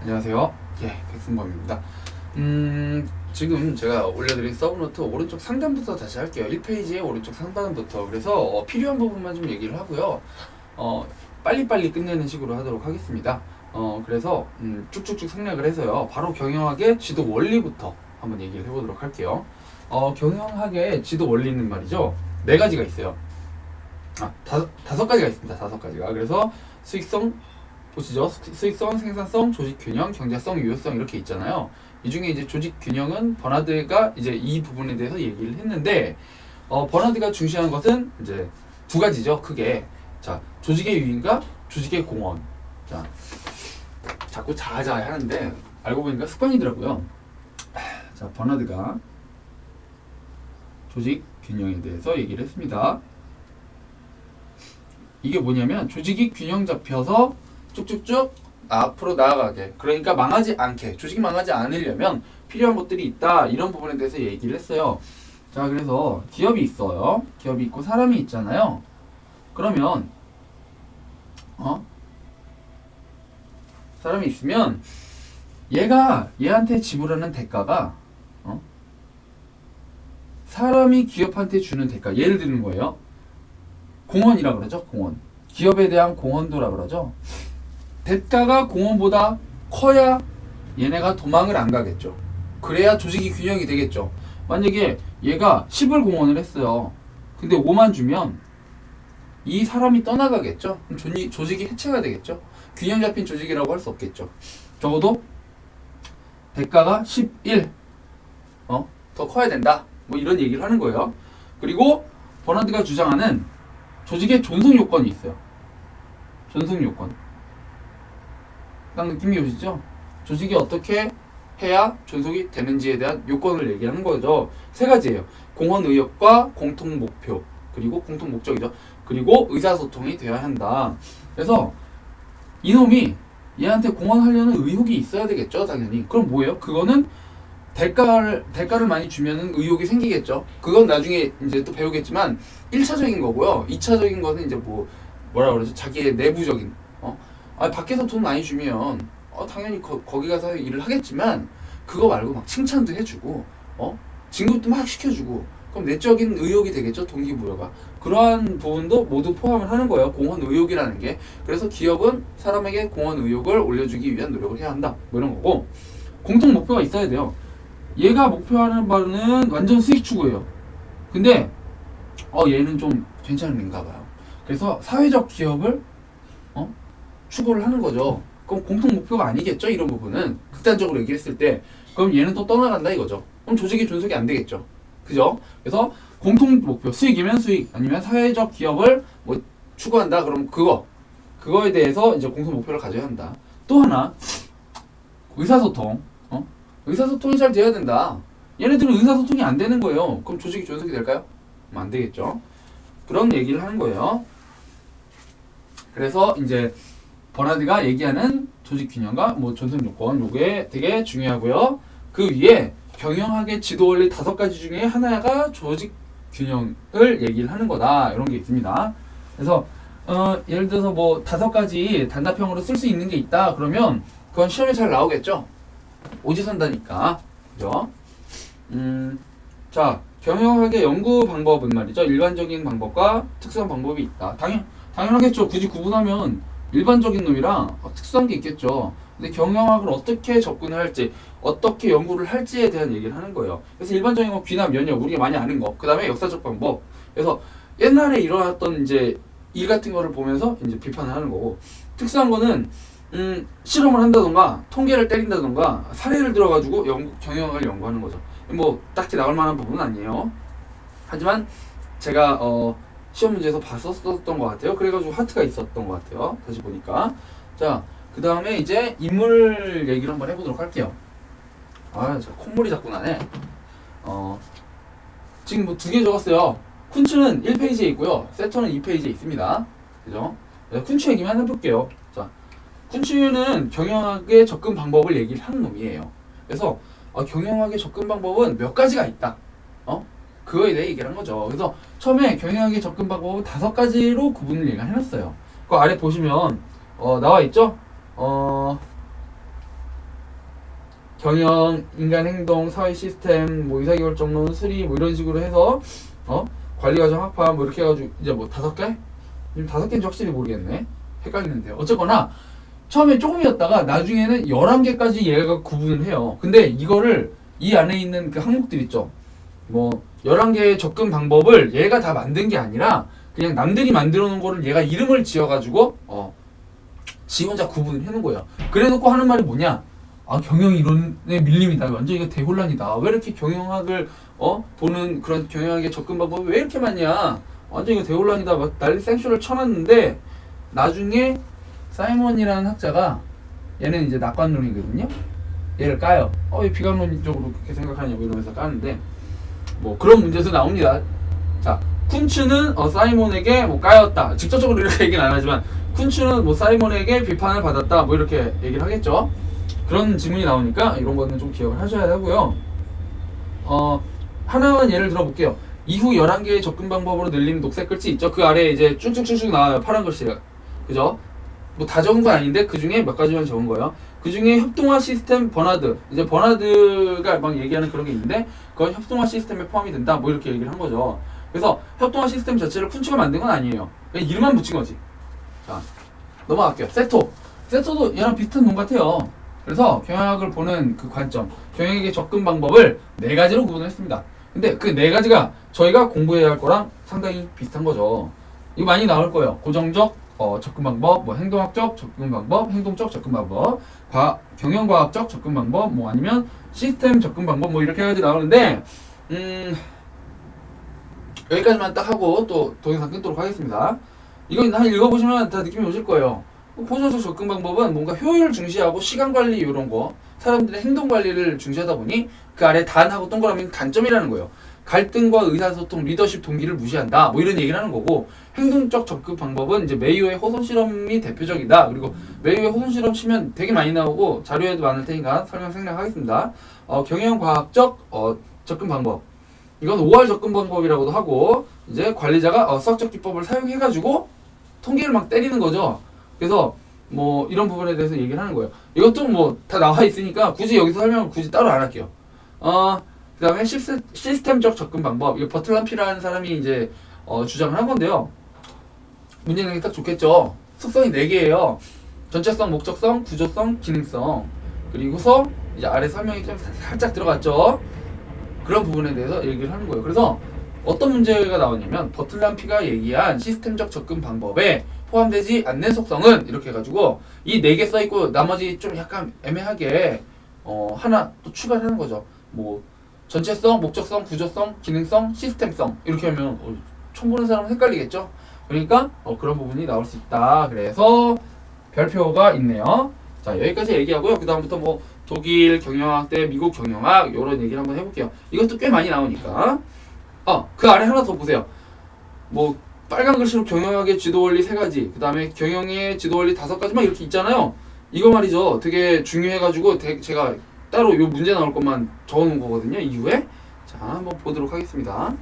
안녕하세요. 백승범입니다. 지금 제가 올려드린 서브노트 오른쪽 상단부터 다시 할게요. 1페이지의 오른쪽 상단부터. 그래서 필요한 부분만 좀 얘기를 하고요. 빨리빨리 끝내는 식으로 하도록 하겠습니다. 그래서 쭉쭉쭉 생략을 해서요. 바로 경영학의 지도 원리부터 한번 얘기를 해보도록 할게요. 경영학의 지도 원리는 말이죠. 네 가지가 있어요. 다섯 가지가 있습니다. 다섯 가지가. 그래서 수익성, 보시죠. 수익성, 생산성, 조직균형, 경제성, 유효성 이렇게 있잖아요. 이 중에 이제 조직균형은 버나드가 이제 이 부분에 대해서 얘기를 했는데, 버나드가 중시하는 것은 이제 두 가지죠. 크게. 자, 조직의 유인과 조직의 공헌. 자, 자꾸 자아자아 하는데 알고 보니까 습관이더라고요. 자, 버나드가 조직균형에 대해서 얘기를 했습니다. 이게 뭐냐면 조직이 균형 잡혀서 쭉쭉쭉 앞으로 나아가게, 그러니까 망하지 않게, 조직이 망하지 않으려면 필요한 것들이 있다, 이런 부분에 대해서 얘기를 했어요. 자, 그래서 기업이 있어요. 기업이 있고 사람이 있잖아요. 그러면 사람이 있으면 얘한테 지불하는 대가가 사람이 기업한테 주는 대가, 예를 드는 거예요. 공헌이라 그러죠. 공헌. 기업에 대한 공헌도라 그러죠. 대가가 공헌보다 커야 얘네가 도망을 안 가겠죠. 그래야 조직이 균형이 되겠죠. 만약에 얘가 10을 공헌을 했어요. 근데 5만 주면 이 사람이 떠나가겠죠. 그럼 조직이 해체가 되겠죠. 균형 잡힌 조직이라고 할 수 없겠죠. 적어도 대가가 11 더 커야 된다, 뭐 이런 얘기를 하는 거예요. 그리고 버나드가 주장하는 조직의 존속 요건이 있어요. 존속 요건. 딱 느낌이 오시죠? 조직이 어떻게 해야 존속이 되는지에 대한 요건을 얘기하는 거죠. 세 가지예요. 공헌 의욕과 공통 목표, 그리고 공통 목적이죠. 그리고 의사소통이 되어야 한다. 그래서 이놈이 얘한테 공헌하려는 의욕이 있어야 되겠죠, 당연히. 그럼 뭐예요? 그거는 대가를 많이 주면은 의욕이 생기겠죠. 그건 나중에 이제 또 배우겠지만 1차적인 거고요. 2차적인 거는 이제 뭐라 그러죠? 자기의 내부적인 밖에서 돈 많이 주면 당연히 거기 가서 일을 하겠지만, 그거 말고 막 칭찬도 해주고 진급도 막 시켜주고, 그럼 내적인 의욕이 되겠죠. 동기부여가. 그러한 부분도 모두 포함을 하는 거예요. 공헌 의욕이라는 게. 그래서 기업은 사람에게 공헌 의욕을 올려주기 위한 노력을 해야 한다, 뭐 이런 거고. 공통 목표가 있어야 돼요. 얘가 목표하는 바는 완전 수익 추구예요. 근데 얘는 좀 괜찮은 애인가 봐요. 그래서 사회적 기업을 추구를 하는 거죠. 그럼 공통 목표가 아니겠죠, 이런 부분은. 극단적으로 얘기했을 때. 그럼 얘는 또 떠나간다 이거죠. 그럼 조직이 존속이 안 되겠죠. 그죠? 그래서 공통 목표, 수익이면 수익, 아니면 사회적 기업을 뭐 추구한다, 그럼 그거에 대해서 이제 공통 목표를 가져야 한다. 또 하나, 의사소통. 의사소통이 잘 돼야 된다. 얘네들은 의사소통이 안 되는 거예요. 그럼 조직이 존속이 될까요? 안 되겠죠. 그런 얘기를 하는 거예요. 그래서 이제 버나드가 얘기하는 조직균형과 뭐 존속요건, 요게 되게 중요하고요. 그 위에 경영학의 지도원리 5가지 중에 하나가 조직균형을 얘기를 하는 거다, 이런 게 있습니다. 그래서 예를 들어서 뭐 5가지 단답형으로 쓸 수 있는 게 있다 그러면 그건 시험에 잘 나오겠죠. 오지선다니까. 그죠? 자, 경영학의 연구 방법은 말이죠. 일반적인 방법과 특수한 방법이 있다. 당연하겠죠. 굳이 구분하면 일반적인 놈이랑 특수한 게 있겠죠. 근데 경영학을 어떻게 접근을 할지, 어떻게 연구를 할지에 대한 얘기를 하는 거예요. 그래서 일반적인 건 귀납, 연역, 우리가 많이 아는 거. 그 다음에 역사적 방법. 그래서 옛날에 일어났던 이제 일 같은 거를 보면서 이제 비판을 하는 거고, 특수한 거는 실험을 한다던가 통계를 때린다던가 사례를 들어가지고 경영학을 연구하는 거죠. 뭐 딱히 나올 만한 부분은 아니에요. 하지만 제가 시험 문제에서 봤었던 것 같아요. 그래가지고 하트가 있었던 것 같아요. 다시 보니까. 자, 그 다음에 이제 인물 얘기를 한번 해보도록 할게요. 저 콧물이 자꾸 나네. 지금 뭐 2개 적었어요. 쿤츠는 1페이지에 있고요. 세터는 2페이지에 있습니다. 그죠? 쿤츠 얘기만 해볼게요. 자, 쿤츠는 경영학의 접근 방법을 얘기를 하는 놈이에요. 그래서 경영학의 접근 방법은 몇 가지가 있다. 그거에 대해 얘기를 한 거죠. 그래서 처음에 경영학의 접근 방법은 5가지로 구분을 얘기해놨어요. 그 아래 보시면 나와 있죠? 경영, 인간 행동, 사회 시스템, 뭐 의사결정론, 수리 뭐 이런 식으로 해서 관리과정 학파 뭐 이렇게 해가지고 이제 뭐 5개? 지금 5개인지 확실히 모르겠네. 헷갈리는데 어쨌거나 처음에 조금이었다가 나중에는 11개까지 얘가 구분을 해요. 근데 이거를 이 안에 있는 그 항목들 있죠. 뭐 11개의 접근 방법을 얘가 다 만든 게 아니라 그냥 남들이 만들어 놓은 거를 얘가 이름을 지어가지고 지 혼자 구분을 해놓은 거예요. 그래놓고 하는 말이 뭐냐? 아, 경영 이론의 밀림이다. 완전 이거 대혼란이다. 왜 이렇게 경영학을 보는 그런 경영학의 접근 방법이 왜 이렇게 많냐? 완전 이거 대혼란이다. 막 난리 생쇼를 쳐놨는데 나중에 사이먼이라는 학자가 얘는 이제 낙관론이거든요. 얘를 까요. 왜 비관론적으로 그렇게 생각하냐고 이러면서 까는데 뭐 그런 문제도 나옵니다. 자, 쿤츠는 사이먼에게 뭐 까였다. 직접적으로 이렇게 얘기는 안 하지만 쿤츠는 뭐 사이먼에게 비판을 받았다. 뭐 이렇게 얘기를 하겠죠. 그런 지문이 나오니까 이런 거는 좀 기억을 하셔야 하고요. 하나만 예를 들어볼게요. 이후 11개의 접근 방법으로 늘리는 녹색 글씨 있죠? 그 아래에 이제 쭉쭉쭉쭉 나와요. 파란 글씨가. 그죠? 뭐 다 적은 건 아닌데 그 중에 몇 가지만 적은 거예요. 그 중에 협동화 시스템 버나드. 이제 버나드가 막 얘기하는 그런 게 있는데 그건 협동화 시스템에 포함이 된다. 뭐 이렇게 얘기를 한 거죠. 그래서 협동화 시스템 자체를 쿤츠가 만든 건 아니에요. 그냥 이름만 붙인 거지. 자, 넘어갈게요. 세토도 얘랑 비슷한 놈 같아요. 그래서 경영학을 보는 그 관점, 경영학의 접근 방법을 4가지로 구분했습니다. 근데 그 4가지가 저희가 공부해야 할 거랑 상당히 비슷한 거죠. 이거 많이 나올 거예요. 고정적 접근 방법, 뭐 행동학적 접근 방법, 행동적 접근 방법, 경영과학적 접근 방법, 뭐 아니면 시스템 접근 방법, 뭐 이렇게 해가지고 나오는데 여기까지만 딱 하고 또 동영상 끊도록 하겠습니다. 이건 한 읽어보시면 다 느낌이 오실 거예요. 고정적 접근 방법은 뭔가 효율 중시하고 시간 관리 이런 거, 사람들의 행동 관리를 중시하다 보니 그 아래 단하고 동그라미는 단점이라는 거예요. 갈등과 의사소통, 리더십 동기를 무시한다. 뭐 이런 얘기를 하는 거고, 행동적 접근 방법은 이제 메이오의 호손 실험이 대표적이다. 그리고 메이오의 호손 실험 치면 되게 많이 나오고 자료에도 많을 테니까 설명 생략하겠습니다. 경영과학적 접근 방법. 이건 5R 접근 방법이라고도 하고, 이제 관리자가 수학적 기법을 사용해가지고 통계를 막 때리는 거죠. 그래서 뭐 이런 부분에 대해서 얘기를 하는 거예요. 이것도 뭐 다 나와 있으니까 굳이 여기서 설명을 굳이 따로 안 할게요. 그 다음에 시스템적 접근 방법. 이거 버틀람피라는 사람이 이제 주장을 한 건데요. 문제 내기 딱 좋겠죠. 속성이 4개예요. 전체성, 목적성, 구조성, 기능성. 그리고서 이제 아래 설명이 좀 살짝 들어갔죠. 그런 부분에 대해서 얘기를 하는 거예요. 그래서 어떤 문제가 나오냐면 버틀람피가 얘기한 시스템적 접근 방법에 포함되지 않는 속성은 이렇게 해가지고 이 4개 써있고 나머지 좀 약간 애매하게 하나 또 추가를 하는 거죠. 뭐 전체성, 목적성, 구조성, 기능성, 시스템성 이렇게 하면 처음 보는 사람은 헷갈리겠죠. 그러니까 그런 부분이 나올 수 있다. 그래서 별표가 있네요. 자, 여기까지 얘기하고요. 그 다음부터 뭐 독일 경영학 대 미국 경영학 이런 얘기를 한번 해볼게요. 이것도 꽤 많이 나오니까 그 아래 하나 더 보세요. 뭐 빨간 글씨로 경영학의 지도원리 3가지, 그 다음에 경영의 지도원리 5가지만 이렇게 있잖아요. 이거 말이죠. 되게 중요해가지고 제가 따로 요 문제 나올 것만 적어놓은 거거든요. 이후에 자, 한번 보도록 하겠습니다.